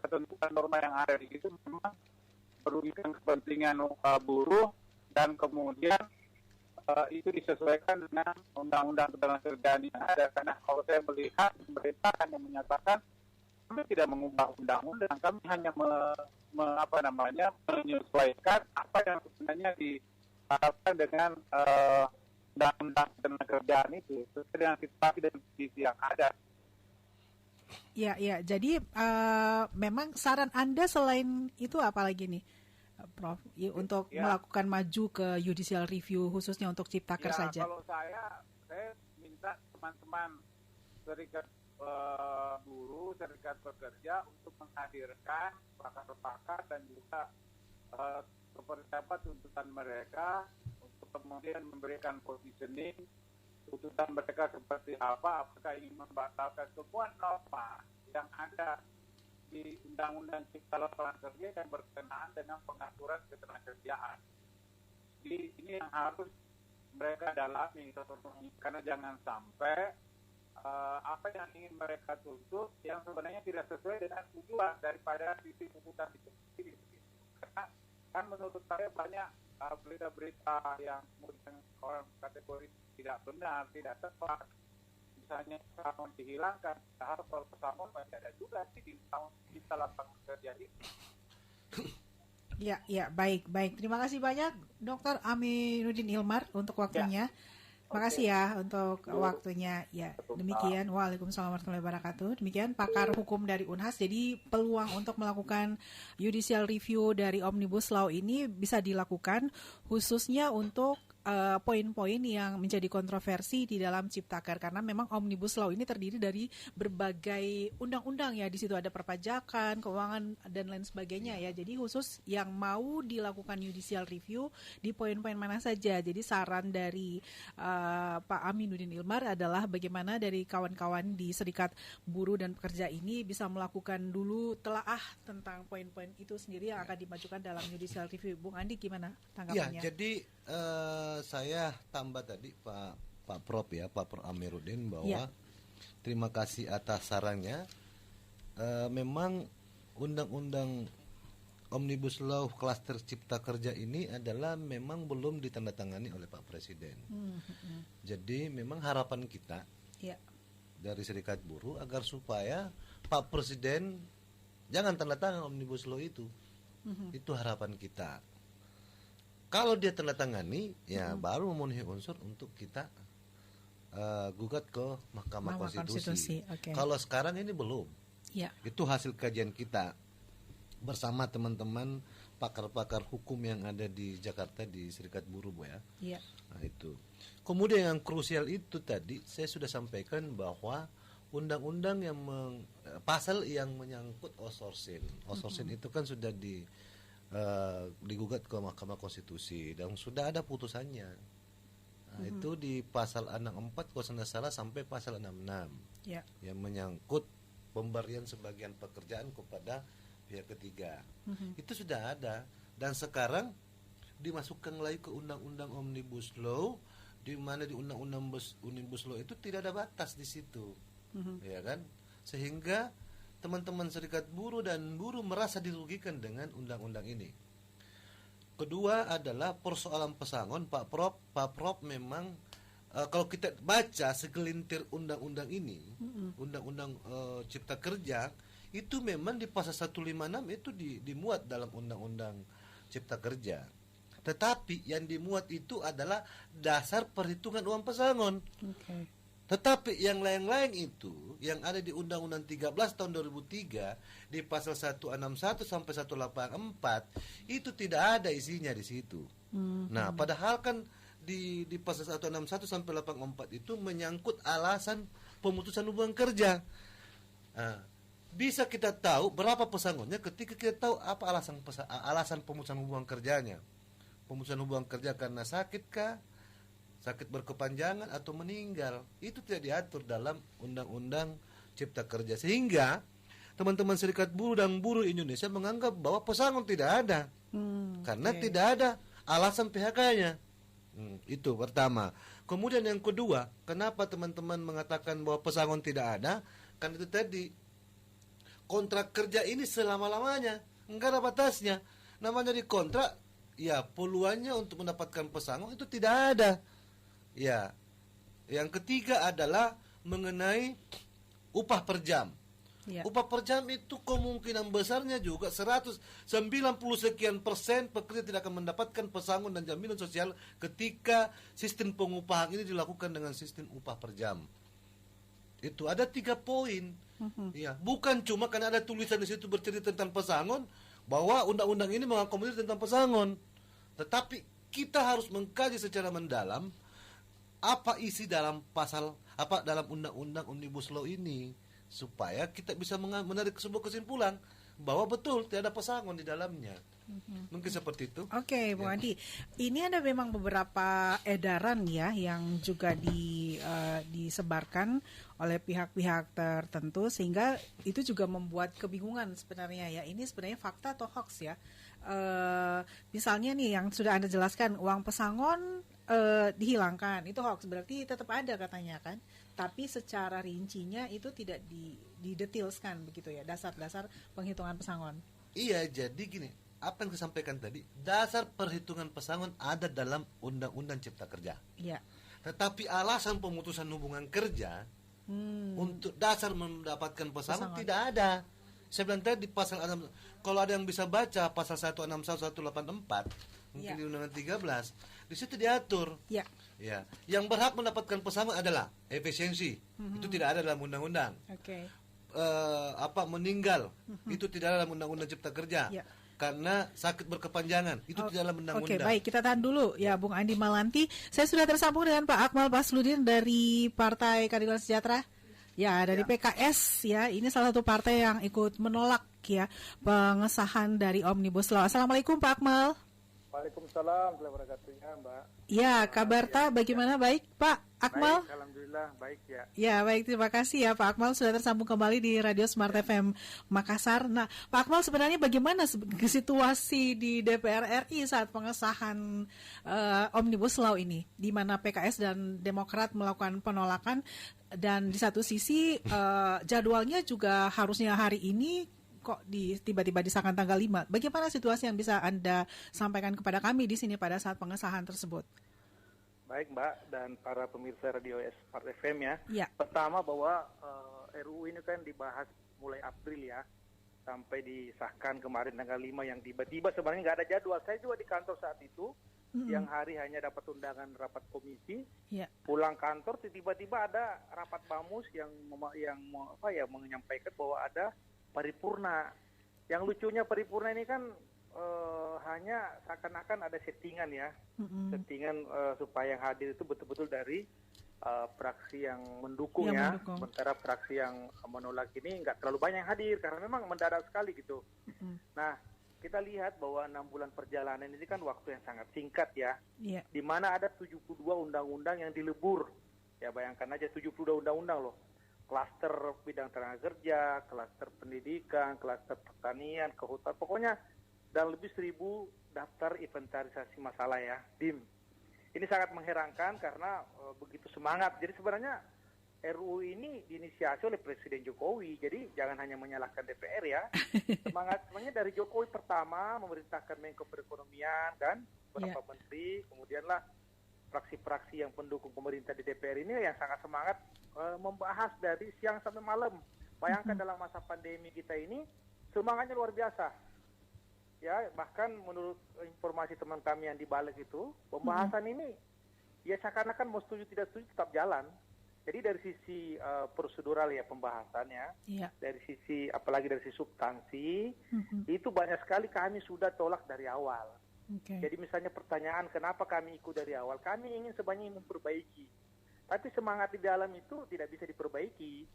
[SPEAKER 3] ketentuan norma yang ada di situ memang merugikan kepentingan buruh dan kemudian itu disesuaikan dengan undang-undang ketenagakerjaan yang ada. Karena kalau saya melihat pemerintah hanya menyatakan kami tidak mengubah undang-undang, kami hanya menyesuaikan apa yang sebenarnya diharapkan dengan undang-undang ketenagakerjaan itu sesuai dengan situasi dan kondisi yang ada.
[SPEAKER 1] Ya. Jadi memang saran Anda selain itu apa lagi nih, Prof, untuk melakukan maju ke judicial review khususnya untuk Ciptaker saja?
[SPEAKER 3] Kalau saya minta teman-teman serikat buruh, serikat pekerja untuk menghadirkan pakar-pakar dan juga seperti apa tuntutan mereka untuk kemudian memberikan positioning tuntutan mereka seperti apa, apakah ingin membatalkan semua norma yang ada di Undang-Undang Cipta Lapangan Kerja yang berkenaan dengan pengaturan ketenagakerjaan. Jadi ini yang harus mereka dalami karena jangan sampai apa yang ingin mereka tuntut yang sebenarnya tidak sesuai dengan tujuan daripada sisi tuntutan itu sendiri. Karena kan menurut saya banyak berita-berita yang kemudian orang kategori tidak benar, tidak tepat. Misalnya pesangon dihilangkan, padahal kalau pesangon masih ada juga di Cipta Lapangan Kerja ini.
[SPEAKER 1] Ya, baik. Terima kasih banyak Dr. Aminuddin Ilmar untuk waktunya. Makasih ya untuk waktunya. Ya, demikian. Waalaikumsalam warahmatullahi wabarakatuh. Demikian pakar hukum dari Unhas. Jadi peluang untuk melakukan judicial review dari Omnibus Law ini bisa dilakukan khususnya untuk poin-poin yang menjadi kontroversi di dalam Ciptaker, karena memang Omnibus Law ini terdiri dari berbagai undang-undang ya. Di situ ada perpajakan, keuangan dan lain sebagainya ya. Jadi khusus yang mau dilakukan judicial review di poin-poin mana saja. Jadi saran dari Pak Aminuddin Ilmar adalah bagaimana dari kawan-kawan di Serikat Buruh dan Pekerja ini bisa melakukan dulu telaah tentang poin-poin itu sendiri yang akan dimajukan dalam judicial review. Bung Andi gimana tanggapannya?
[SPEAKER 2] Ya, jadi saya tambah tadi Pak Prof ya, Pak Prof Amiruddin bahwa terima kasih atas sarannya. Memang undang-undang Omnibus Law Klaster Cipta Kerja ini adalah memang belum ditandatangani oleh Pak Presiden. Jadi memang harapan kita dari Serikat Buruh agar supaya Pak Presiden jangan tanda tangan Omnibus Law itu. Itu harapan kita. Kalau dia tanda tangani, ya baru memenuhi unsur untuk kita gugat ke Mahkamah Konstitusi.
[SPEAKER 1] Okay.
[SPEAKER 2] Kalau sekarang ini belum. Itu hasil kajian kita bersama teman-teman pakar-pakar hukum yang ada di Jakarta di Serikat Buruh, Bu ya. Nah, itu. Kemudian yang krusial itu tadi saya sudah sampaikan bahwa undang-undang yang pasal yang menyangkut outsourcing. Outsourcing itu kan sudah digugat ke Mahkamah Konstitusi dan sudah ada putusannya. Nah, itu di pasal 64 kalau tidak salah sampai pasal 66 yang menyangkut pemberian sebagian pekerjaan kepada pihak ketiga. Itu sudah ada dan sekarang dimasukkan lagi ke undang-undang Omnibus Law, di mana di undang-undang Omnibus Law itu tidak ada batas di situ. Ya kan? Sehingga teman-teman Serikat Buruh dan buruh merasa dirugikan dengan undang-undang ini. Kedua adalah persoalan pesangon. Pak Prof memang kalau kita baca segelintir undang-undang ini, undang-undang Cipta Kerja itu memang di pasal 156 itu dimuat dalam undang-undang Cipta Kerja. Tetapi yang dimuat itu adalah dasar perhitungan uang pesangon. Tetapi yang lain-lain itu yang ada di Undang-Undang 13 tahun 2003 di pasal 161 sampai 184 itu tidak ada isinya di situ. Nah, padahal kan di pasal 161 sampai 184 itu menyangkut alasan pemutusan hubungan kerja. Nah, bisa kita tahu berapa pesangonnya ketika kita tahu apa alasan pemutusan hubungan kerjanya. Pemutusan hubungan kerja karena sakit kah? Sakit berkepanjangan atau meninggal, itu tidak diatur dalam Undang-Undang Cipta Kerja, sehingga teman-teman Serikat Buruh dan buruh Indonesia menganggap bahwa pesangon tidak ada karena tidak ada alasan PHK-nya. Itu pertama. Kemudian yang kedua, kenapa teman-teman mengatakan bahwa pesangon tidak ada? Kan itu tadi, kontrak kerja ini selama-lamanya, enggak ada batasnya. Namanya di kontrak, ya peluangnya untuk mendapatkan pesangon itu tidak ada. Ya, yang ketiga adalah mengenai upah per jam. Upah per jam itu kemungkinan besarnya juga 190 sekian persen pekerja tidak akan mendapatkan pesangon dan jaminan sosial ketika sistem pengupahan ini dilakukan dengan sistem upah per jam. Itu ada 3 poin. Ya, bukan cuma karena ada tulisan di situ bercerita tentang pesangon bahwa undang-undang ini mengakomodir tentang pesangon, tetapi kita harus mengkaji secara mendalam apa isi dalam dalam undang-undang Omnibus Law ini supaya kita bisa menarik sebuah kesimpulan bahwa betul tidak ada pesangon di dalamnya. Mungkin seperti itu.
[SPEAKER 1] Oke, Bung Andi. Ini ada memang beberapa edaran ya yang juga disebarkan oleh pihak-pihak tertentu sehingga itu juga membuat kebingungan sebenarnya ya. Ini sebenarnya fakta atau hoax ya. Misalnya nih yang sudah Anda jelaskan, uang pesangon dihilangkan, itu hoax, berarti tetap ada katanya kan, tapi secara rincinya itu tidak didetilskan begitu ya, dasar-dasar penghitungan pesangon.
[SPEAKER 2] Iya, jadi gini, apa yang saya sampaikan tadi, dasar perhitungan pesangon ada dalam Undang-Undang Cipta Kerja.
[SPEAKER 1] Iya.
[SPEAKER 2] Tetapi alasan pemutusan hubungan kerja untuk dasar mendapatkan pesangon tidak ada. Saya bilang tadi di pasal 6, kalau ada yang bisa baca pasal 161 184 mungkin di Undang-Undang 13, di situ diatur.
[SPEAKER 1] Ya.
[SPEAKER 2] Ya, yang berhak mendapatkan pesangon adalah efisiensi. Itu tidak ada dalam undang-undang.
[SPEAKER 1] Oke.
[SPEAKER 2] Meninggal itu tidak ada dalam Undang-Undang Cipta Kerja.
[SPEAKER 1] Ya.
[SPEAKER 2] Karena sakit berkepanjangan itu tidak dalam undang-undang.
[SPEAKER 1] Oke, baik, kita tahan dulu ya Bung Andi Malanti. Saya sudah tersambung dengan Pak Akmal Basludin dari Partai Keadilan Sejahtera. Ya, dari PKS ya. Ini salah satu partai yang ikut menolak ya pengesahan dari Omnibus Law. Assalamualaikum Pak Akmal.
[SPEAKER 3] Waalaikumsalam warahmatullahi wabarakatuh, Mbak.
[SPEAKER 1] Ya, kabar bagaimana? Baik, Pak Akmal?
[SPEAKER 3] Baik, alhamdulillah baik ya.
[SPEAKER 1] Ya, baik, terima kasih ya Pak Akmal sudah tersambung kembali di Radio Smart FM Makassar. Nah, Pak Akmal sebenarnya bagaimana situasi di DPR RI saat pengesahan Omnibus Law ini, di mana PKS dan Demokrat melakukan penolakan dan di satu sisi jadwalnya juga harusnya hari ini kok tiba-tiba disahkan tanggal 5. Bagaimana situasi yang bisa Anda sampaikan kepada kami di sini pada saat pengesahan tersebut?
[SPEAKER 3] Baik Mbak dan para pemirsa Radio Smart FM ya.
[SPEAKER 1] Ya.
[SPEAKER 3] Pertama bahwa RUU ini kan dibahas mulai April ya, sampai disahkan kemarin tanggal 5 yang tiba-tiba sebenarnya nggak ada jadwal. Saya juga di kantor saat itu, yang hari hanya dapat undangan rapat komisi.
[SPEAKER 1] Ya.
[SPEAKER 3] Pulang kantor tiba-tiba ada rapat bamus yang menyampaikan bahwa ada paripurna. Yang lucunya paripurna ini kan hanya seakan-akan ada settingan ya, settingan supaya yang hadir itu betul-betul dari fraksi yang mendukung ya. Sementara fraksi yang menolak ini nggak terlalu banyak yang hadir karena memang mendadak sekali gitu. Nah, kita lihat bahwa 6 bulan perjalanan ini kan waktu yang sangat singkat ya, di mana ada 72 undang-undang yang dilebur. Ya bayangkan aja 72 undang-undang loh. Klaster bidang tenaga kerja, klaster pendidikan, klaster pertanian, kehutanan, pokoknya dan lebih 1.000 daftar inventarisasi masalah ya, DIM. Ini sangat mengherankan karena begitu semangat. Jadi sebenarnya RUU ini diinisiasi oleh Presiden Jokowi, jadi jangan hanya menyalahkan DPR ya. Semangatnya dari Jokowi pertama memerintahkan Menko Perekonomian dan beberapa menteri, kemudianlah fraksi-fraksi yang pendukung pemerintah di DPR ini yang sangat semangat membahas dari siang sampai malam. Bayangkan dalam masa pandemi kita ini semangatnya luar biasa. Ya, bahkan menurut informasi teman kami yang di balik itu, pembahasan ini ya seakan-akan mau setuju tidak setuju tetap jalan. Jadi dari sisi prosedural ya pembahasannya, dari sisi apalagi dari sisi substansi, itu banyak sekali kami sudah tolak dari awal. Jadi misalnya pertanyaan kenapa kami ikut dari awal, kami ingin sebanyak memperbaiki. Tapi semangat di dalam itu tidak bisa diperbaiki,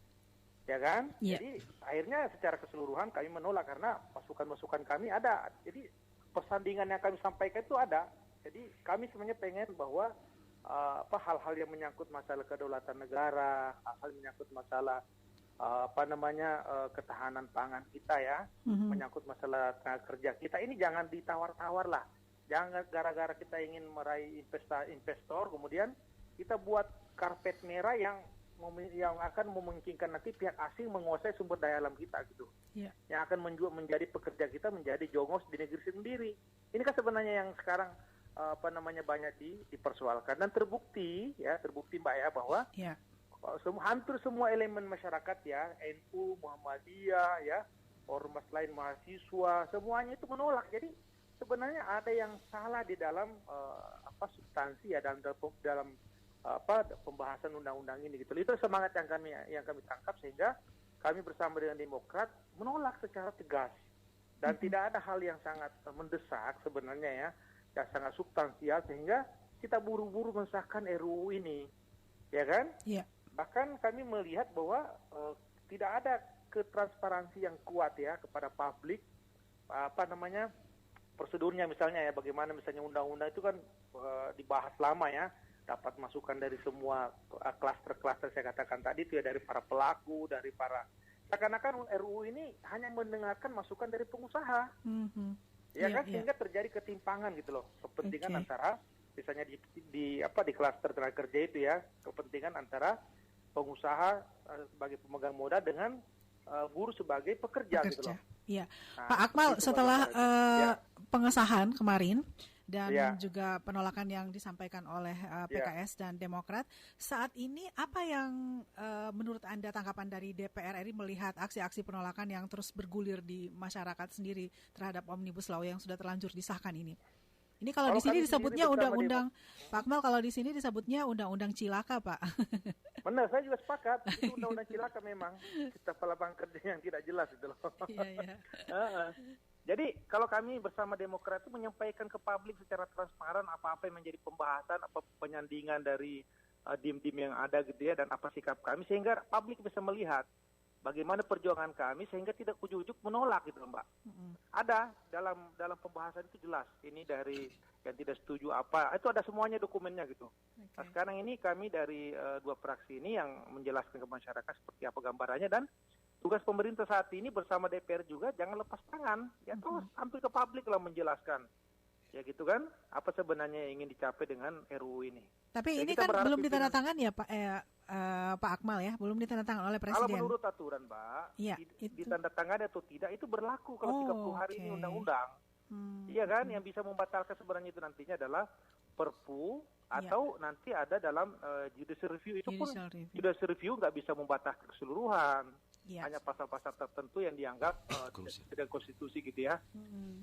[SPEAKER 3] ya kan? Jadi akhirnya secara keseluruhan kami menolak karena masukan-masukan kami ada. Jadi persandingan yang kami sampaikan itu ada. Jadi kami sebenarnya pengen bahwa hal-hal yang menyangkut masalah kedaulatan negara, hal-hal menyangkut masalah ketahanan pangan kita ya, menyangkut masalah tenaga kerja kita ini jangan ditawar-tawar lah. Jangan gara-gara kita ingin meraih investor kemudian kita buat karpet merah yang akan memungkinkan nanti pihak asing menguasai sumber daya alam kita gitu. Yang akan menjadi pekerja kita menjadi jongos di negeri sendiri. Ini kan sebenarnya yang sekarang banyak dipersoalkan dan terbukti Mbak ya bahwa hampir semua elemen masyarakat ya, NU, Muhammadiyah ya, ormas lain mahasiswa, semuanya itu menolak. Jadi sebenarnya ada yang salah di dalam substansi ya dalam pembahasan undang-undang ini gitu. Itu semangat yang kami tangkap sehingga kami bersama dengan Demokrat menolak secara tegas dan tidak ada hal yang sangat mendesak sebenarnya yang sangat substansial sehingga kita buru-buru mensahkan RUU ini, ya kan? Bahkan kami melihat bahwa tidak ada ketransparansi yang kuat ya kepada publik prosedurnya misalnya ya bagaimana misalnya undang-undang itu kan dibahas lama ya. Dapat masukan dari semua klaster-klaster saya katakan tadi itu ya dari para pelaku, dari para seakan-akan RUU ini hanya mendengarkan masukan dari pengusaha, sehingga terjadi ketimpangan gitu loh, kepentingan antara misalnya di klaster tenaga kerja itu ya, kepentingan antara pengusaha sebagai pemegang modal dengan buruh sebagai pekerja. Gitu loh.
[SPEAKER 1] Iya, nah, Pak Akmal setelah pengesahan kemarin dan juga penolakan yang disampaikan oleh PKS dan Demokrat. Saat ini apa yang menurut Anda tanggapan dari DPR RI melihat aksi-aksi penolakan yang terus bergulir di masyarakat sendiri terhadap Omnibus Law yang sudah terlanjur disahkan ini? Ini kalau di sini
[SPEAKER 3] kami
[SPEAKER 1] disebutnya
[SPEAKER 3] sendiri bersama
[SPEAKER 1] undang-undang Pak Akmal, kalau di sini disebutnya undang-undang cilaka, Pak.
[SPEAKER 3] Benar, saya juga sepakat. Itu undang-undang cilaka memang. Kita lapangan kerja yang tidak jelas itu loh.
[SPEAKER 1] Iya.
[SPEAKER 3] Jadi kalau kami bersama Demokrat itu menyampaikan ke publik secara transparan apa-apa yang menjadi pembahasan, apa penyandingan dari dim-dim yang ada gitu ya, dan apa sikap kami sehingga publik bisa melihat bagaimana perjuangan kami sehingga tidak ujuk-ujuk menolak gitu Mbak. Ada dalam pembahasan itu jelas. Ini dari yang tidak setuju apa, itu ada semuanya dokumennya gitu.
[SPEAKER 1] Okay.
[SPEAKER 3] Nah, sekarang ini kami dari dua fraksi ini yang menjelaskan ke masyarakat seperti apa gambarannya, dan tugas pemerintah saat ini bersama DPR juga jangan lepas tangan. Ya terus hampir ke publik lah menjelaskan. Ya gitu kan, apa sebenarnya yang ingin dicapai dengan RUU ini.
[SPEAKER 1] Tapi
[SPEAKER 3] Ya,
[SPEAKER 1] ini
[SPEAKER 3] kita
[SPEAKER 1] kan
[SPEAKER 3] berharap
[SPEAKER 1] belum
[SPEAKER 3] itu
[SPEAKER 1] ditandatangan ya Pak Akmal ya, belum ditandatangan oleh
[SPEAKER 3] kalau
[SPEAKER 1] Presiden.
[SPEAKER 3] menurut aturan Mbak,
[SPEAKER 1] Iya, itu.
[SPEAKER 3] ditandatangani atau tidak itu berlaku kalau 30 hari ini undang-undang. Iya kan, yang bisa membatalkan sebenarnya itu nantinya adalah Perpu atau nanti ada dalam judicial review. Itu pun judicial review nggak bisa membatalkan keseluruhan. Hanya pasal-pasal tertentu yang dianggap tidak konstitusi gitu ya.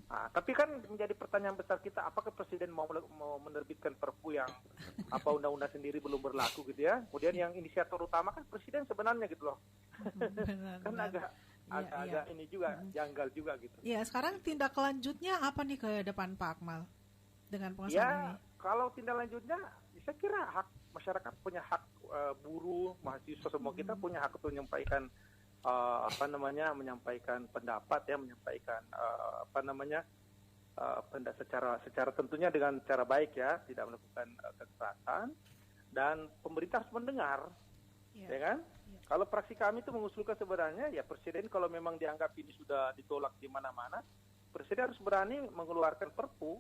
[SPEAKER 3] Nah, tapi kan menjadi pertanyaan besar kita, apakah Presiden mau menerbitkan Perpu yang apa undang-undang sendiri belum berlaku gitu ya. Kemudian yang inisiator utama kan Presiden sebenarnya gitu loh. Kan agak ini juga janggal juga gitu.
[SPEAKER 1] Ya, sekarang tindak lanjutnya apa nih ke depan Pak Akmal dengan pengesahan ini?
[SPEAKER 3] Kalau tindak lanjutnya, saya kira hak masyarakat punya hak, buruh, mahasiswa semua kita punya hak untuk menyampaikan menyampaikan pendapat ya, menyampaikan secara tentunya dengan cara baik ya, tidak melakukan kekerasan, dan pemerintah harus mendengar, ya kan? Kalau fraksi kami itu mengusulkan sebenarnya ya Presiden kalau memang dianggap ini sudah ditolak di mana-mana, Presiden harus berani mengeluarkan Perpu,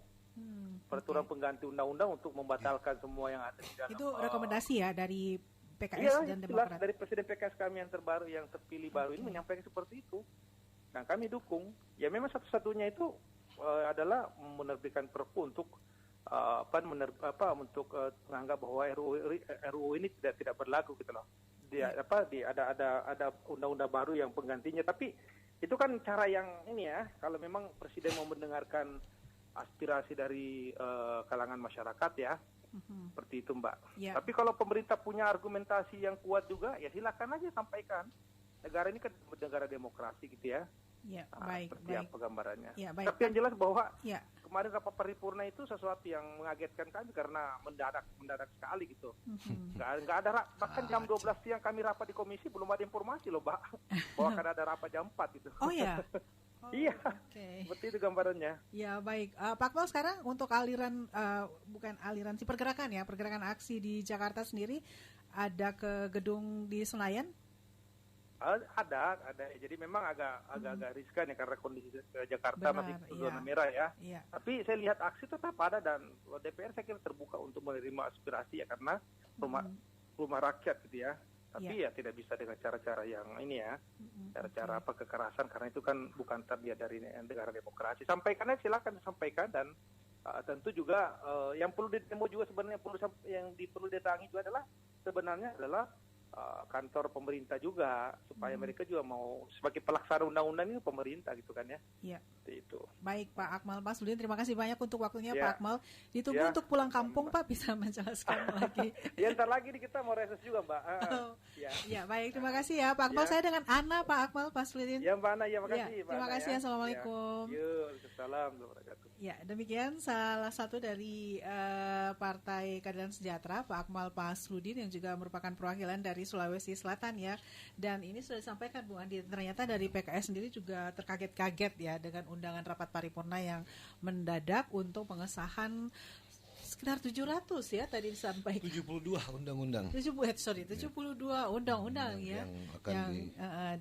[SPEAKER 3] peraturan pengganti undang-undang untuk membatalkan semua yang ada di dalam.
[SPEAKER 1] Itu rekomendasi ya dari PKS dan Demokrat.
[SPEAKER 3] Dari Presiden PKS kami yang terbaru, yang terpilih baru ini menyampaikan seperti itu. Nah, kami dukung. Ya memang satu-satunya itu adalah menerbitkan Perpu untuk menganggap bahwa RUU ini tidak berlaku gitu loh. Ada undang-undang baru yang penggantinya. Tapi itu kan cara yang ini ya. Kalau memang Presiden mau mendengarkan aspirasi dari kalangan masyarakat ya. Seperti itu Mbak. Tapi kalau pemerintah punya argumentasi yang kuat juga, ya silakan aja sampaikan. Negara ini kan negara demokrasi gitu ya. Seperti apa gambarannya. Tapi yang jelas bahwa kemarin rapat paripurna itu sesuatu yang mengagetkan kami karena mendadak sekali gitu. Nggak ada bahkan jam 12 siang kami rapat di komisi belum ada informasi loh Mbak bahwa akan ada rapat jam 4 gitu.
[SPEAKER 1] Oh ya.
[SPEAKER 3] Iya, seperti itu gambarannya.
[SPEAKER 1] Ya baik, Pak Akmal, sekarang untuk aliran pergerakan aksi di Jakarta sendiri ada ke gedung di Senayan?
[SPEAKER 3] Ada. Jadi memang agak riskan ya karena kondisi Jakarta masih zona merah ya. Tapi saya lihat aksi tetap ada dan DPR saya kira terbuka untuk menerima aspirasi ya karena rumah rakyat gitu ya. Tapi ya tidak bisa dengan cara-cara yang ini ya, cara-cara kekerasan, karena itu kan bukan terbiak dari negara demokrasi. Sampaikan aja, silakan disampaikan, dan tentu juga yang perlu didemo juga sebenarnya perlu didatangi juga adalah kantor pemerintah juga, supaya mereka juga mau sebagai pelaksana undang-undang ini pemerintah gitu kan ya. Seperti itu.
[SPEAKER 1] Baik Pak Akmal Pazluddin, terima kasih banyak untuk waktunya Pak Akmal. Ditunggu untuk pulang kampung Pak, bisa menjelaskan lagi.
[SPEAKER 3] Ntar lagi kita mau reses juga Mbak.
[SPEAKER 1] Baik, terima kasih ya Pak Akmal. Saya dengan Ana, Pak Akmal Pazluddin.
[SPEAKER 3] Ya Mbak Ana, makasih.
[SPEAKER 1] Terima kasih, Assalamualaikum.
[SPEAKER 3] Waalaikumsalam.
[SPEAKER 1] Ya, demikian salah satu dari Partai Keadilan Sejahtera, Pak Akmal Pazluddin, yang juga merupakan perwakilan dari Sulawesi Selatan ya. Dan ini sudah disampaikan Bu Andi, ternyata dari PKS sendiri juga terkaget-kaget ya dengan undangan rapat paripurna yang mendadak untuk pengesahan sekitar 700 ya tadi disampaikan.
[SPEAKER 2] 72 undang-undang.
[SPEAKER 1] 72 undang-undang yang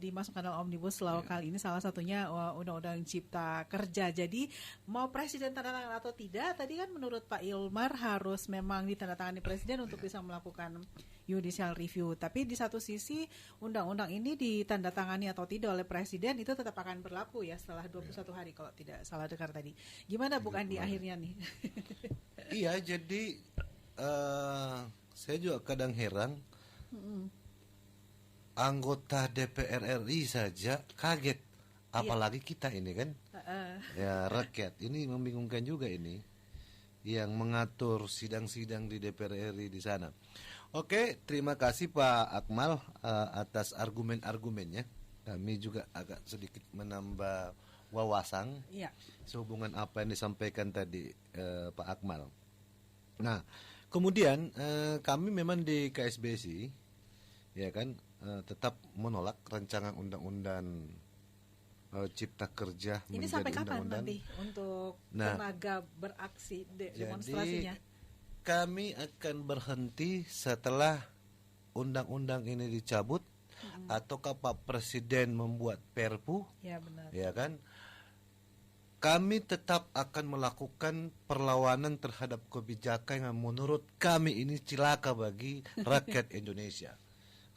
[SPEAKER 1] dimasukkan dalam Omnibus Law kali ini, salah satunya Undang-Undang Cipta Kerja. Jadi mau Presiden tanda tangan atau tidak, tadi kan menurut Pak Ilmar harus memang ditandatangani Presiden untuk bisa melakukan judicial review. Tapi di satu sisi undang-undang ini ditandatangani atau tidak oleh Presiden itu tetap akan berlaku ya setelah 21 hari kalau tidak salah dengar tadi. Gimana Bu Andi akhirnya nih?
[SPEAKER 2] Iya, jadi saya juga kadang heran. Anggota DPR RI saja kaget, apalagi kita ini kan, ya rakyat. Ini membingungkan juga ini. yang mengatur sidang-sidang di DPR RI di sana. Oke, terima kasih Pak Akmal atas argumen-argumennya. Kami juga agak sedikit menambah wawasan sehubungan apa yang disampaikan tadi Pak Akmal. Nah, kemudian kami memang di KSBSI ya kan tetap menolak rancangan undang-undang Cipta Kerja
[SPEAKER 1] ini
[SPEAKER 2] menjadi
[SPEAKER 1] sampai kapan
[SPEAKER 2] undang-undang
[SPEAKER 1] nanti untuk tenaga beraksi demonstrasinya?
[SPEAKER 2] Jadi kami akan berhenti setelah undang-undang ini dicabut ataukah Pak Presiden membuat Perpu,
[SPEAKER 1] ya benar,
[SPEAKER 2] ya kan? Kami tetap akan melakukan perlawanan terhadap kebijakan yang menurut kami ini cilaka bagi rakyat Indonesia.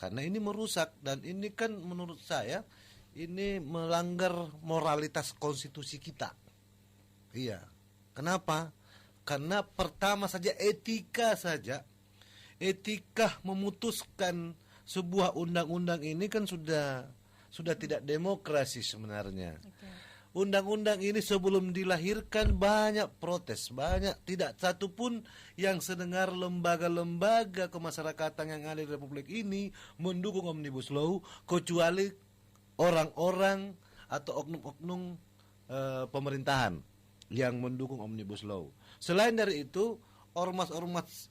[SPEAKER 2] Karena ini merusak dan ini kan menurut saya ini melanggar moralitas konstitusi kita. Iya. Kenapa? Karena pertama saja etika memutuskan sebuah undang-undang ini kan sudah tidak demokrasi sebenarnya. Undang-undang ini sebelum dilahirkan banyak protes, tidak satu pun yang sedengar lembaga-lembaga kemasyarakatan yang ada di Republik ini mendukung Omnibus Law kecuali orang-orang atau oknum-oknum pemerintahan yang mendukung Omnibus Law. Selain dari itu, ormas-ormas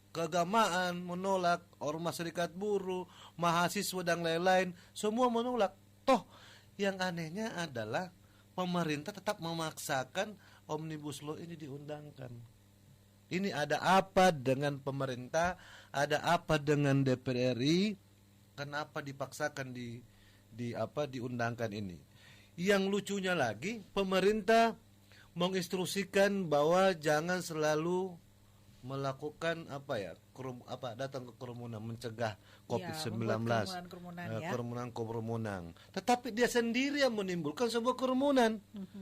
[SPEAKER 2] keagamaan menolak, ormas serikat buruh, mahasiswa dan lain-lain, semua menolak. Toh, yang anehnya adalah pemerintah tetap memaksakan Omnibus Law ini diundangkan. Ini ada apa dengan pemerintah? Ada apa dengan DPR RI? Kenapa dipaksakan diundangkan ini? Yang lucunya lagi, pemerintah menginstruksikan bahwa jangan selalu melakukan datang ke kerumunan mencegah COVID-19, kerumunan. Tetapi dia sendiri yang menimbulkan sebuah kerumunan,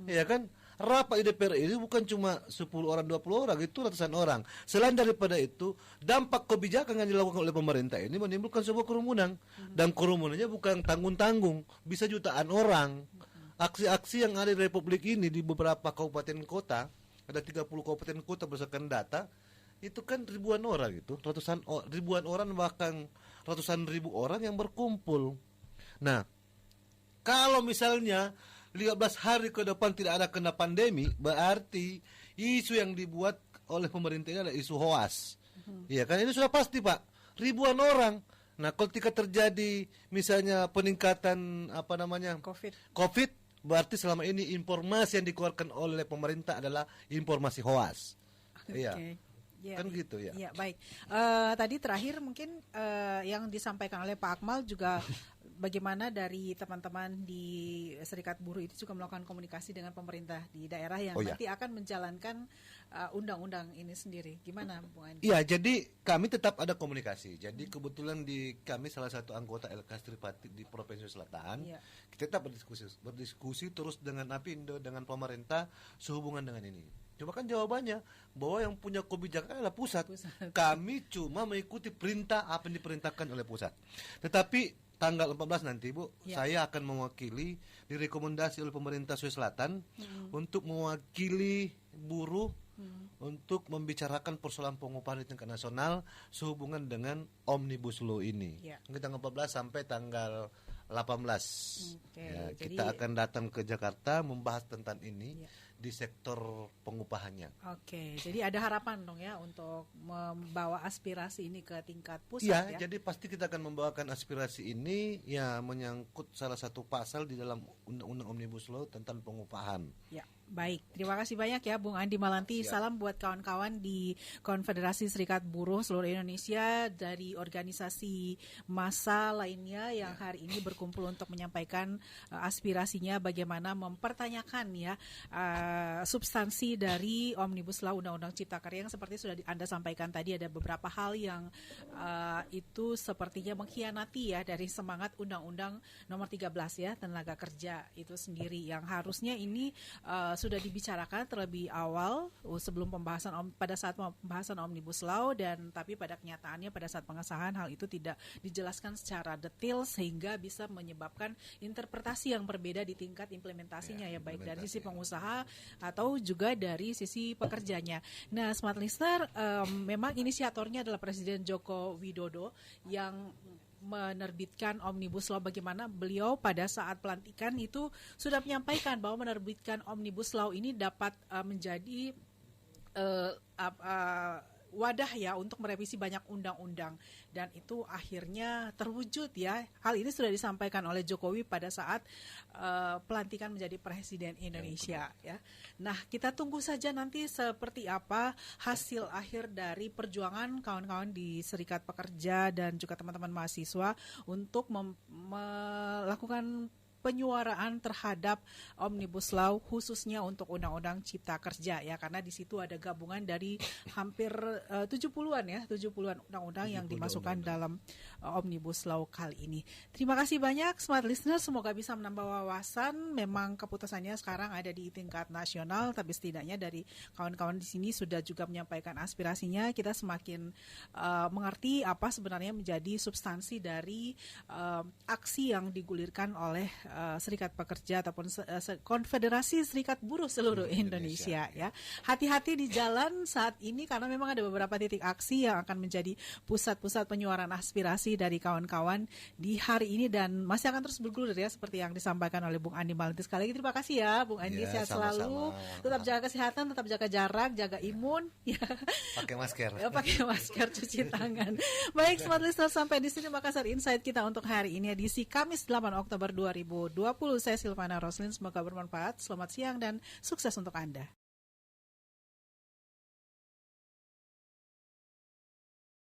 [SPEAKER 2] ya kan? Rapat di DPR ini bukan cuma 10 orang, 20 orang, itu ratusan orang. Selain daripada itu, dampak kebijakan yang dilakukan oleh pemerintah ini menimbulkan sebuah kerumunan, dan kerumunannya bukan tanggung-tanggung, bisa jutaan orang. Aksi-aksi yang ada di Republik ini di beberapa kabupaten kota, ada 30 kabupaten kota berdasarkan data, itu kan ribuan orang itu, ribuan orang bahkan ratusan ribu orang yang berkumpul. Nah, kalau misalnya 15 hari ke depan tidak ada kena pandemi, berarti isu yang dibuat oleh pemerintah ini adalah isu hoax. Iya kan, ini sudah pasti Pak, ribuan orang. Nah, ketika terjadi misalnya peningkatan COVID, berarti selama ini informasi yang dikeluarkan oleh pemerintah adalah informasi hoax. Iya. Ya, kan gitu ya.
[SPEAKER 1] Ya, baik. Tadi terakhir mungkin yang disampaikan oleh Pak Akmal juga bagaimana dari teman-teman di Serikat Buruh itu juga melakukan komunikasi dengan pemerintah di daerah yang nanti akan menjalankan undang-undang ini sendiri. Gimana, Bung Andi?
[SPEAKER 2] Iya, jadi kami tetap ada komunikasi. Jadi kebetulan kami salah satu anggota LKS Tripartit di Provinsi Selatan. Kita tetap berdiskusi terus dengan Apindo, dengan pemerintah sehubungan dengan ini. Cuma kan jawabannya bahwa yang punya kebijakan adalah pusat. Kami cuma mengikuti perintah apa yang diperintahkan oleh pusat. Tetapi tanggal 14 nanti Bu, saya akan mewakili, direkomendasi oleh pemerintah Sulawesi Selatan untuk mewakili buruh untuk membicarakan persoalan pengupahan di tingkat nasional sehubungan dengan Omnibus Law ini. Tanggal 14 sampai tanggal 18. Kita akan datang ke Jakarta membahas tentang ini di sektor pengupahannya.
[SPEAKER 1] Jadi ada harapan dong ya untuk membawa aspirasi ini ke tingkat pusat ya.
[SPEAKER 2] Jadi pasti kita akan membawakan aspirasi ini menyangkut salah satu pasal di dalam Undang-Undang Omnibus Law tentang pengupahan.
[SPEAKER 1] Baik, terima kasih banyak ya Bung Andi Malanti. Salam buat kawan-kawan di Konfederasi Serikat Buruh seluruh Indonesia dari organisasi massa lainnya yang hari ini berkumpul untuk menyampaikan aspirasinya bagaimana mempertanyakan substansi dari Omnibus Law Undang-Undang Cipta Kerja yang seperti sudah Anda sampaikan tadi, ada beberapa hal yang itu sepertinya mengkhianati dari semangat Undang-Undang Nomor 13 tenaga kerja itu sendiri yang harusnya ini sudah dibicarakan terlebih awal sebelum pada saat pembahasan Omnibus Law, dan tapi pada kenyataannya pada saat pengesahan hal itu tidak dijelaskan secara detail sehingga bisa menyebabkan interpretasi yang berbeda di tingkat implementasinya ya baik dari sisi pengusaha atau juga dari sisi pekerjanya. Nah, Smart Listener, memang inisiatornya adalah Presiden Joko Widodo yang menerbitkan Omnibus Law. Bagaimana beliau pada saat pelantikan itu sudah menyampaikan bahwa menerbitkan Omnibus Law ini dapat menjadi wadah ya untuk merevisi banyak undang-undang, dan itu akhirnya terwujud ya. Hal ini sudah disampaikan oleh Jokowi pada saat pelantikan menjadi Presiden Indonesia ya. Nah, kita tunggu saja nanti seperti apa hasil akhir dari perjuangan kawan-kawan di Serikat Pekerja dan juga teman-teman mahasiswa untuk melakukan penyuaraan terhadap Omnibus Law khususnya untuk Undang-Undang Cipta Kerja ya, karena di situ ada gabungan dari hampir 70-an undang-undang yang dimasukkan dalam Omnibus Law kali ini. Terima kasih banyak Smart Listener, semoga bisa menambah wawasan. Memang keputusannya sekarang ada di tingkat nasional, tapi setidaknya dari kawan-kawan di sini sudah juga menyampaikan aspirasinya. Kita semakin mengerti apa sebenarnya menjadi substansi dari aksi yang digulirkan oleh Serikat Pekerja ataupun Konfederasi Serikat Buruh seluruh Indonesia ya. Hati-hati di jalan saat ini karena memang ada beberapa titik aksi yang akan menjadi pusat-pusat penyuaraan aspirasi dari kawan-kawan di hari ini dan masih akan terus bergulir ya seperti yang disampaikan oleh Bung Andi Malinti. Sekali lagi terima kasih ya Bung Andi, sehat selalu. Tetap jaga kesehatan, tetap jaga jarak, jaga imun ya.
[SPEAKER 2] Pakai masker.
[SPEAKER 1] Pakai masker, cuci tangan. Baik Smart Listener, sampai di sini Makassar Insight kita untuk hari ini edisi Kamis 8 Oktober 2020. Saya Silvana Roslin, semoga bermanfaat. Selamat siang dan sukses untuk Anda.